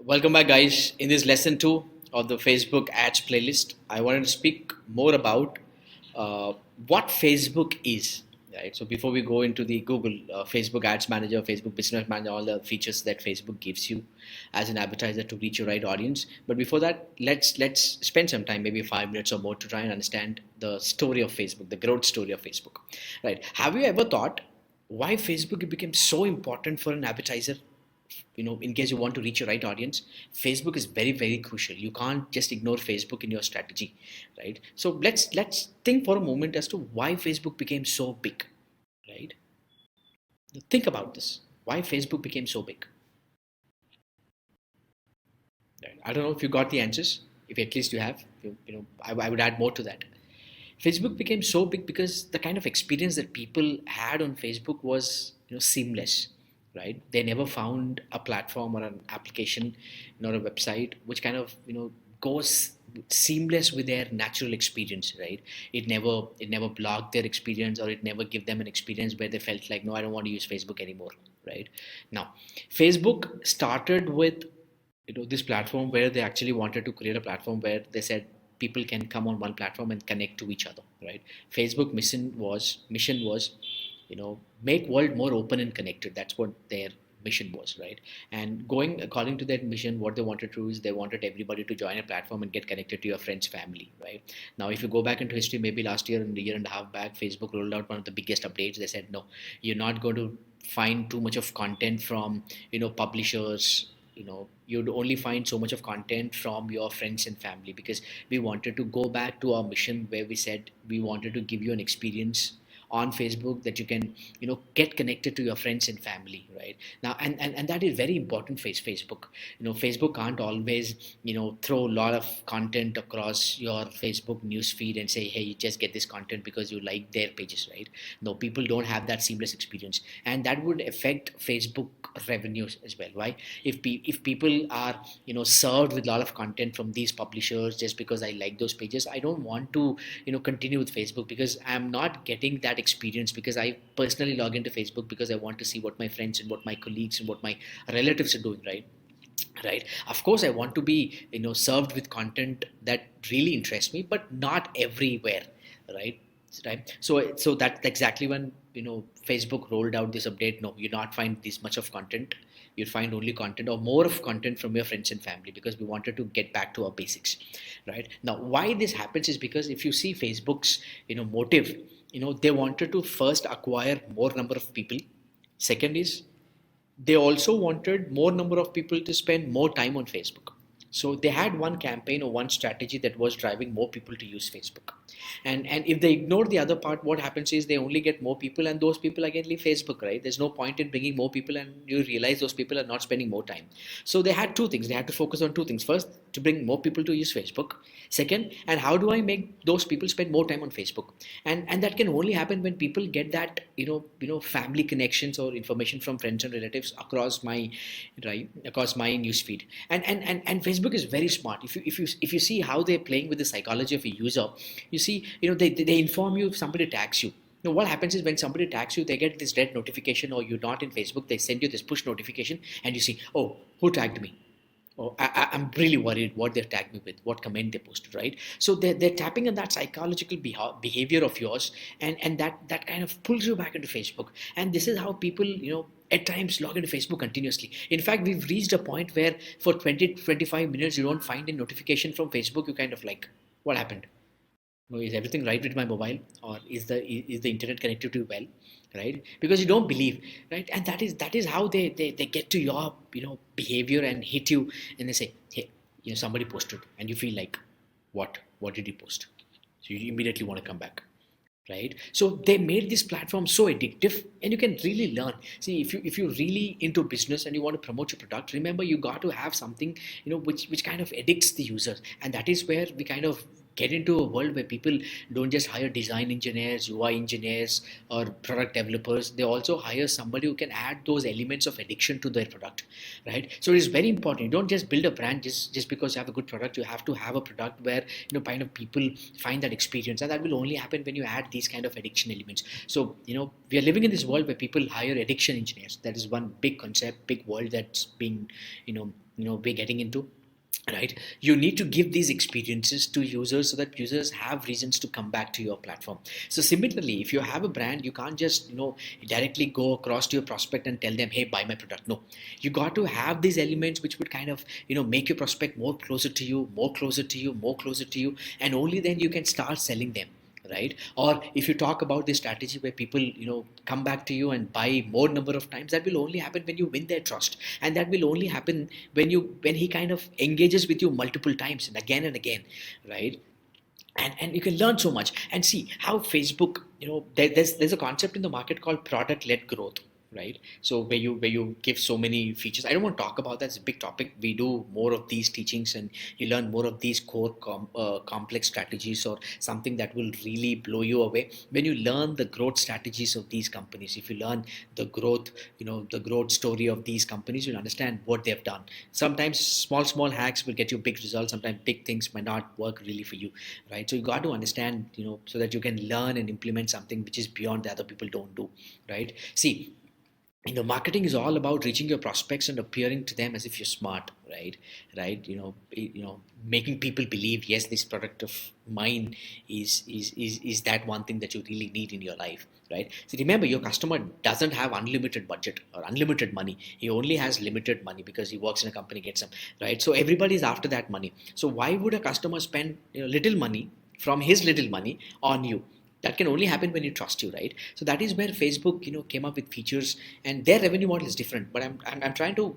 Welcome back, guys. In this lesson 2 of the Facebook ads playlist, I wanted to speak more about uh, what Facebook is. Right. So before we go into the Google Facebook Ads Manager, Facebook Business Manager, all the features that Facebook gives you as an advertiser to reach your right audience. But before that, let's spend some time, maybe 5 minutes or more, to try and understand the story of Facebook, the growth story of Facebook. Right. Have you ever thought why Facebook became so important for an advertiser? In case you want to reach your right audience, Facebook is very crucial. You can't just ignore Facebook in your strategy, right? So let's think for a moment as to why Facebook became so big, right? Think about this. Why Facebook became so big, right? I don't know if you got the answers. If at least you have, I would add more to that. Facebook became so big because the kind of experience that people had on Facebook was seamless, right? They never found a platform or an application or a website which kind of goes seamless with their natural experience, right? It never blocked their experience, or it never give them an experience where they felt like, no, I don't want to use Facebook anymore, right? Now, Facebook started with this platform where they actually wanted to create a platform where they said people can come on one platform and connect to each other, right? Facebook mission was make world more open and connected. That's what their mission was, right? And going according to that mission, what they wanted to do is they wanted everybody to join a platform and get connected to your friends, family, right? Now, if you go back into history, maybe last year and a year and a half back, Facebook rolled out one of the biggest updates. They said, no, you're not going to find too much of content from publishers. You'd only find so much of content from your friends and family, because we wanted to go back to our mission where we said we wanted to give you an experience on Facebook that you can get connected to your friends and family, right? Now, and that is very important for Facebook. Facebook can't always throw a lot of content across your Facebook news feed and say, hey, you just get this content because you like their pages, right? No, people don't have that seamless experience, and that would affect Facebook revenues as well. Why? If people are served with a lot of content from these publishers just because I like those pages, I don't want to continue with Facebook, because I'm not getting that experience, because I personally log into Facebook because I want to see what my friends and what my colleagues and what my relatives are doing, right? Of course, I want to be served with content that really interests me, but not everywhere, right? So that's exactly when Facebook rolled out this update. No, you not find this much of content. You'll find only content or more of content from your friends and family, because we wanted to get back to our basics, right? Now, why this happens is because if you see Facebook's motive, they wanted to first acquire more number of people. Second is they also wanted more number of people to spend more time on Facebook. So they had one campaign or one strategy that was driving more people to use Facebook. And if they ignore the other part, what happens is they only get more people, and those people again leave Facebook, right? There's no point in bringing more people, and you realize those people are not spending more time. So they had two things. They had to focus on two things. First, to bring more people to use Facebook. Second, and how do I make those people spend more time on Facebook? And that can only happen when people get that family connections or information from friends and relatives across my newsfeed. And Facebook is very smart. If you see how they're playing with the psychology of a user, you see they inform you if somebody tags you. Now, what happens is when somebody tags you, they get this red notification, or you're not in Facebook, they send you this push notification, and you see, oh, who tagged me? Oh, I'm really worried what they tagged me with, what comment they posted, right? So they're tapping on that psychological behavior of yours, and that kind of pulls you back into Facebook. And this is how people, at times log into Facebook continuously. In fact, we've reached a point where for 20 to 25 minutes, you don't find a notification from Facebook. You kind of like, what happened? Is everything right with my mobile, or is the internet connected to you well, right? Because you don't believe, right? And that is how they get to your behavior and hit you, and they say, hey, somebody posted, and you feel like, what did he post? So you immediately want to come back, right? So they made this platform so addictive, and you can really learn. See, if you're really into business and you want to promote your product, remember, you got to have something which kind of addicts the users. And that is where we kind of get into a world where people don't just hire design engineers, UI engineers, or product developers. They also hire somebody who can add those elements of addiction to their product, right? So it's very important. You don't just build a brand just because you have a good product. You have to have a product where kind of people find that experience, and that will only happen when you add these kind of addiction elements. So we are living in this world where people hire addiction engineers. That is one big concept, big world that's being we're getting into, right? You need to give these experiences to users so that users have reasons to come back to your platform. So similarly, if you have a brand, you can't just directly go across to your prospect and tell them, hey, buy my product. No, you got to have these elements which would kind of make your prospect more closer to you, more closer to you, more closer to you, and only then you can start selling them, right? Or if you talk about this strategy where people come back to you and buy more number of times, that will only happen when you win their trust, and that will only happen when he kind of engages with you multiple times and again, right? And you can learn so much. And see how Facebook, there's a concept in the market called product led growth, right? So where you give so many features. I don't want to talk about that, it's a big topic. We do more of these teachings and you learn more of these core complex strategies, or something that will really blow you away when you learn the growth strategies of these companies. If you learn the growth, the growth story of these companies, you'll understand what they've done. Sometimes small hacks will get you big results, sometimes big things might not work really for you, right? So you got to understand, so that you can learn and implement something which is beyond the other people don't do, right? See, marketing is all about reaching your prospects and appearing to them as if you're smart, right? Making people believe, yes, this product of mine is that one thing that you really need in your life, right? So remember, your customer doesn't have unlimited budget or unlimited money. He only has limited money because he works in a company, gets some, right? So everybody's after that money. So why would a customer spend little money from his little money on you? That can only happen when you trust you, right? So that is where Facebook came up with features, and their revenue model is different. But I'm trying to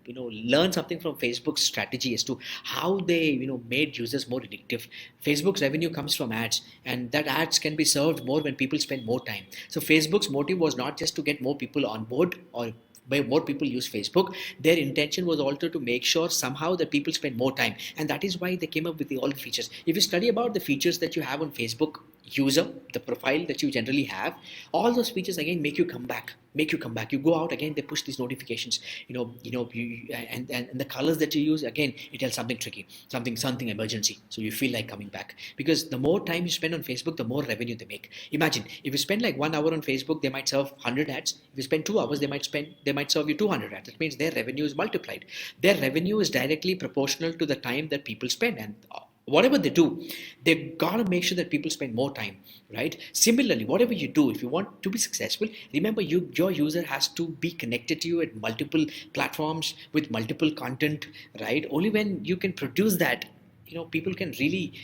learn something from Facebook's strategy as to how they made users more addictive. Facebook's revenue comes from ads, and that ads can be served more when people spend more time. So Facebook's motive was not just to get more people on board or by more people use Facebook. Their intention was also to make sure somehow that people spend more time, and that is why they came up with all the features. If you study about the features that you have on Facebook user, the profile that you generally have, all those features again make you come back. You go out again, they push these notifications, and the colors that you use, again it tells something tricky, something emergency, so you feel like coming back, because the more time you spend on Facebook, the more revenue they make. Imagine if you spend like 1 hour on Facebook, they might serve 100 ads. If you spend 2 hours, they might serve you 200 ads. That means their revenue is multiplied. Their revenue is directly proportional to the time that people spend, and whatever they do, they've got to make sure that people spend more time, right? Similarly, whatever you do, if you want to be successful, remember your user has to be connected to you at multiple platforms with multiple content, right? Only when you can produce that, people can really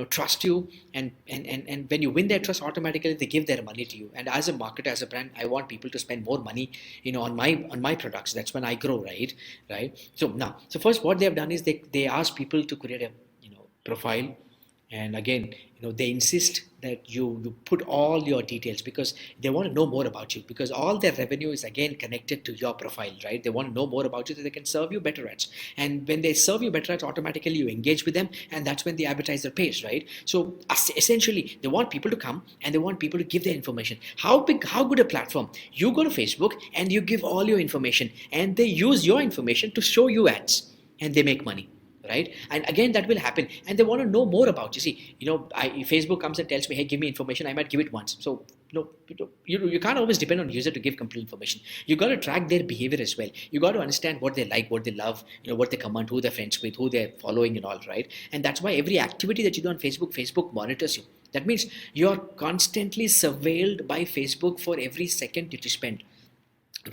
trust you, and when you win their trust, automatically they give their money to you. And as a marketer, as a brand, I want people to spend more money on my products. That's when I grow, right? So first, what they have done is they ask people to create a profile, and again they insist that you put all your details, because they want to know more about you, because all their revenue is again connected to your profile, right? They want to know more about you so they can serve you better ads, and when they serve you better ads, automatically you engage with them, and that's when the advertiser pays, right? So essentially they want people to come and they want people to give their information. How good a platform. You go to Facebook and you give all your information, and they use your information to show you ads, and they make money, right? And again, that will happen, and they want to know more about you. See, if Facebook comes and tells me, hey, give me information, I might give it once. So you can't always depend on user to give complete information. You got to track their behavior as well. You got to understand what they like, what they love, what they command, who they're friends with, who they're following, and all, right? And that's why every activity that you do on Facebook monitors you. That means you're constantly surveilled by Facebook for every second that you spend,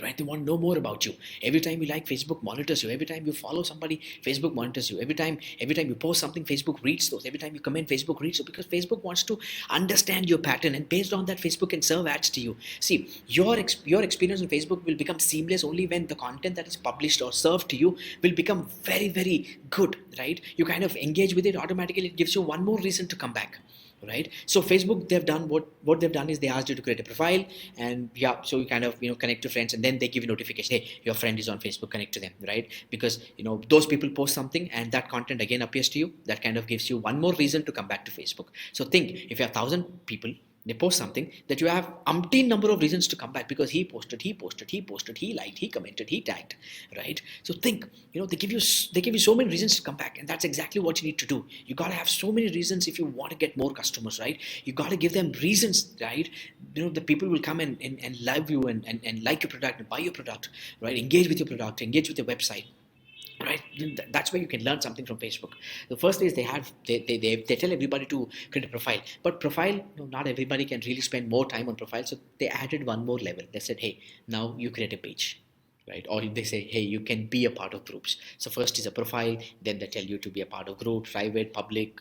right? They want to know more about you. Every time you like, Facebook monitors you. Every time you follow somebody, Facebook monitors you. Every time you post something, Facebook reads those. Every time you comment, Facebook reads it, because Facebook wants to understand your pattern, and based on that, Facebook can serve ads to you. See, your experience on Facebook will become seamless only when the content that is published or served to you will become very, very good, right? You kind of engage with it automatically. It gives you one more reason to come back, right? So Facebook, they've done what they've done is they asked you to create a profile, and so you kind of connect to friends, and then they give you notification, hey, your friend is on Facebook, connect to them, right? Because those people post something, and that content again appears to you. That kind of gives you one more reason to come back to Facebook. So think, if you have 1,000 people, they post something, that you have umpteen number of reasons to come back, because he posted, he liked, he commented, he tagged, right? So think, they give you so many reasons to come back, and that's exactly what you need to do. You got to have so many reasons if you want to get more customers, right? You got to give them reasons, right? The people will come and love you and like your product and buy your product, right? Engage with your product, engage with your website. right? That's where you can learn something from Facebook. The first is they tell everybody to create a profile, but profile, not everybody can really spend more time on profile, so they added one more level. They said, hey, now you create a page, right? Or they say, hey, you can be a part of groups. So first is a profile, then they tell you to be a part of groups, private, public,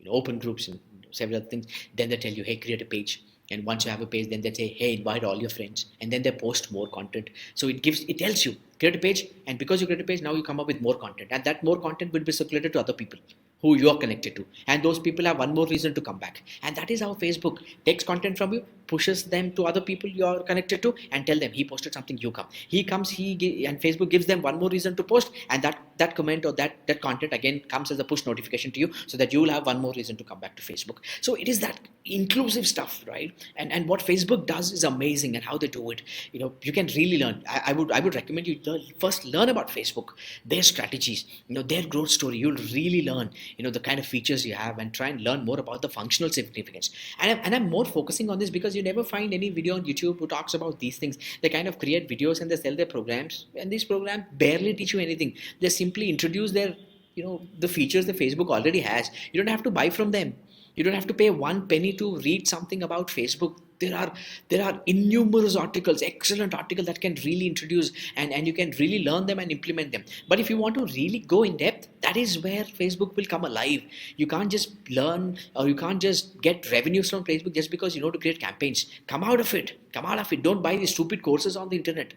open groups, and several other things. Then they tell you, hey, create a page. And once you have a page, then they say, hey, invite all your friends, and then they post more content. So it tells you, create a page, and because you create a page, now you come up with more content, and that more content will be circulated to other people who you are connected to, and those people have one more reason to come back. And that is how Facebook takes content from you, pushes them to other people you are connected to, and tell them, he posted something, you come. He comes, and Facebook gives them one more reason to post, and that comment or that content again comes as a push notification to you, so that you will have one more reason to come back to Facebook. So it is that inclusive stuff, right? And what Facebook does is amazing, and how they do it, you can really learn. I would recommend you first learn about Facebook, their strategies, their growth story. You'll really learn, the kind of features you have, and try and learn more about the functional significance. And I'm more focusing on this because you never find any video on YouTube who talks about these things. They kind of create videos and they sell their programs, and these programs barely teach you anything. They simply introduce their, the features that Facebook already has. You don't have to buy from them. You don't have to pay one penny to read something about Facebook. There are innumerable articles, excellent articles that can really introduce, and you can really learn them and implement them. But if you want to really go in depth, that is where Facebook will come alive. You can't just learn, or you can't just get revenues from Facebook just because you know to create campaigns. Come out of it. Come out of it. Don't buy these stupid courses on the internet,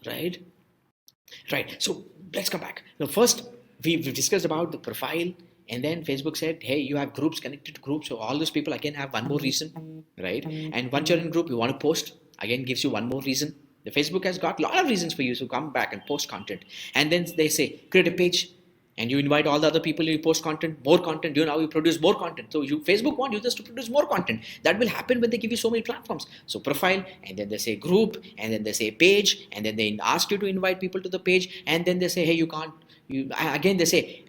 right? Right. So let's come back. Now, first, we've discussed about the profile, and then Facebook said, hey, you have groups, connected to groups. So all those people again have one more reason, right? And once you're in group, you want to post, again gives you one more reason. The Facebook has got a lot of reasons for you to come back and post content. And then they say, create a page, and you invite all the other people, you post content, more content, now you produce more content. So Facebook want users to produce more content. That will happen when they give you so many platforms. So profile, and then they say group, and then they say page, and then they ask you to invite people to the page, and then they say, hey, you can't, again they say,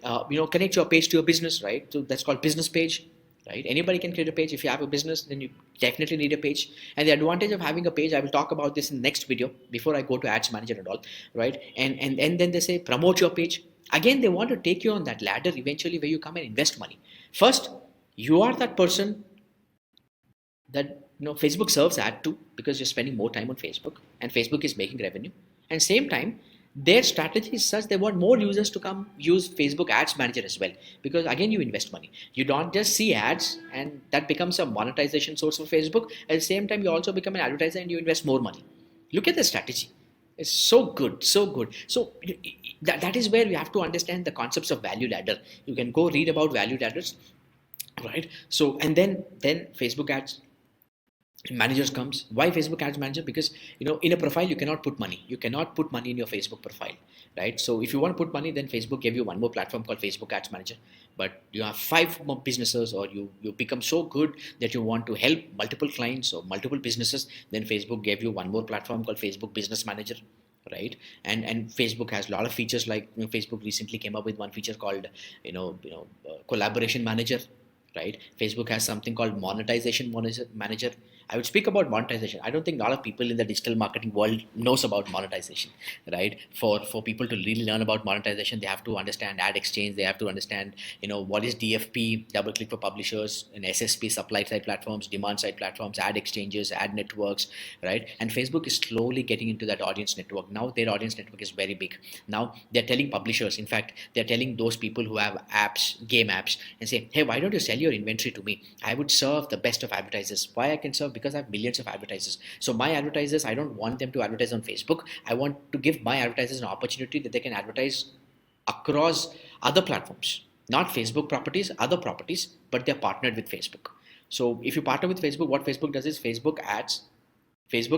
connect your page to your business, right? So that's called business page, right? Anybody can create a page. If you have a business, then you definitely need a page. And the advantage of having a page, I will talk about this in the next video before I go to ads manager and all, right? And then they say promote your page. Again, they want to take you on that ladder eventually, where you come and invest money. First, you are that person that Facebook serves ad to, because you're spending more time on Facebook, and Facebook is making revenue. And same time, their strategy is such they want more users to come use Facebook Ads Manager as well, because again you invest money. You don't just see ads and that becomes a monetization source for Facebook. At the same time, you also become an advertiser and you invest more money. Look at the strategy. It's so good, so good. So that is where you have to understand the concepts of value ladder. You can go read about value ladders, right? So and then Facebook Ads Managers comes. Why Facebook Ads Manager? Because in a profile you cannot put money. You cannot put money in your Facebook profile, right? So if you want to put money, then Facebook gave you one more platform called Facebook Ads Manager. But you have 5 more businesses, or you become so good that you want to help multiple clients or multiple businesses, then Facebook gave you one more platform called Facebook Business Manager, right? And Facebook has a lot of features, like Facebook recently came up with one feature called collaboration manager, right? Facebook has something called monetization manager. I would speak about monetization. I don't think a lot of people in the digital marketing world knows about monetization, right? For people to really learn about monetization, they have to understand ad exchange. They have to understand, what is DFP, double click for publishers, and SSP, supply side platforms, demand side platforms, ad exchanges, ad networks, right? And Facebook is slowly getting into that audience network. Now their audience network is very big. Now they're telling publishers, in fact, they're telling those people who have apps, game apps, and say, hey, why don't you sell your inventory to me? I would serve the best of advertisers. Why I can serve? Because I have millions of advertisers. So my advertisers, I don't want them to advertise on Facebook. I want to give my advertisers an opportunity that they can advertise across other platforms, not Facebook properties, other properties, but they're partnered with Facebook. So if you partner with Facebook, what Facebook does is Facebook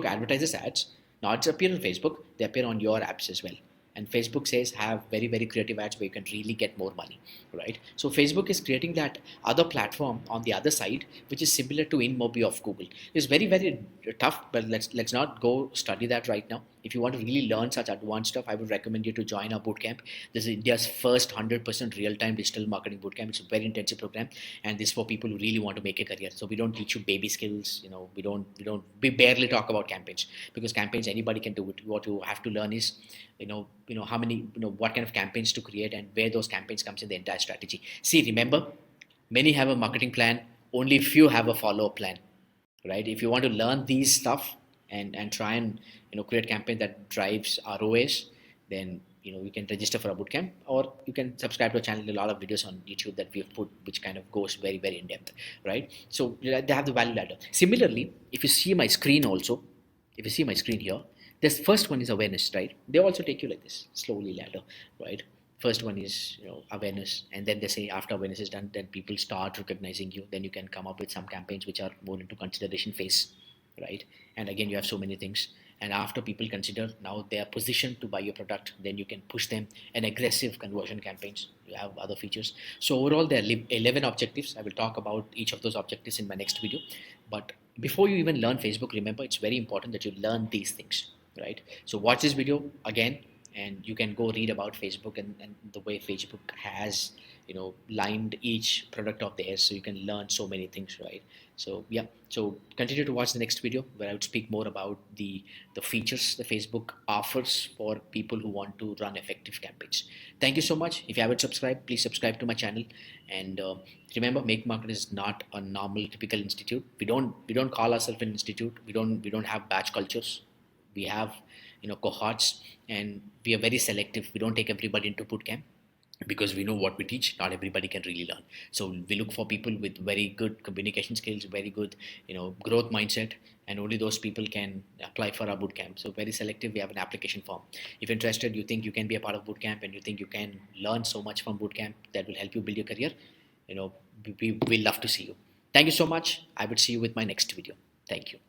advertises ads, not just appear on Facebook, they appear on your apps as well. And Facebook says have very, very creative ads where you can really get more money, right? So Facebook is creating that other platform on the other side, which is similar to InMobi of Google. It's very, very tough, but let's not go study that right now. if you want to really learn such advanced stuff, I would recommend you to join our bootcamp. This is India's first 100% real-time digital marketing bootcamp. It's a very intensive program, and this is for people who really want to make a career. So we don't teach you baby skills. We barely talk about campaigns, because campaigns anybody can do it. What you have to learn is, how many, what kind of campaigns to create and where those campaigns comes in the entire strategy. See, remember, many have a marketing plan, only few have a follow-up plan, right? If you want to learn these stuff and try and create campaign that drives ROAs, then you can register for a bootcamp, or you can subscribe to a channel. A lot of videos on YouTube that we have put, which kind of goes very very in depth, right? So they have the value ladder. Similarly, if you see my screen also, if you see my screen here, this first one is awareness, right? They also take you like this slowly ladder, right? First one is awareness, and then they say after awareness is done, then people start recognizing you, then you can come up with some campaigns which are more into consideration phase, right? And again, you have so many things, and after people consider, now they are positioned to buy your product, then you can push them an aggressive conversion campaigns. You have other features. So overall, there are 11 objectives. I will talk about each of those objectives in my next video. But before you even learn Facebook, remember, it's very important that you learn these things, right? So watch this video again, and you can go read about Facebook, and the way Facebook has lined each product of theirs, so you can learn so many things, right? So yeah, so continue to watch the next video, where I would speak more about the features the Facebook offers for people who want to run effective campaigns. Thank you so much. If you haven't subscribed, please subscribe to my channel. And remember, Make Market is not a normal typical institute. We don't call ourselves an institute. We don't have batch cultures. We have cohorts, and we are very selective. We don't take everybody into bootcamp, because we know what we teach, not everybody can really learn. So we look for people with very good communication skills, very good growth mindset, and only those people can apply for our bootcamp. So very selective. We have an application form. If you're interested, you think you can be a part of bootcamp, and you think you can learn so much from bootcamp that will help you build your career, we love to see you. Thank you so much. I would see you with my next video. Thank you.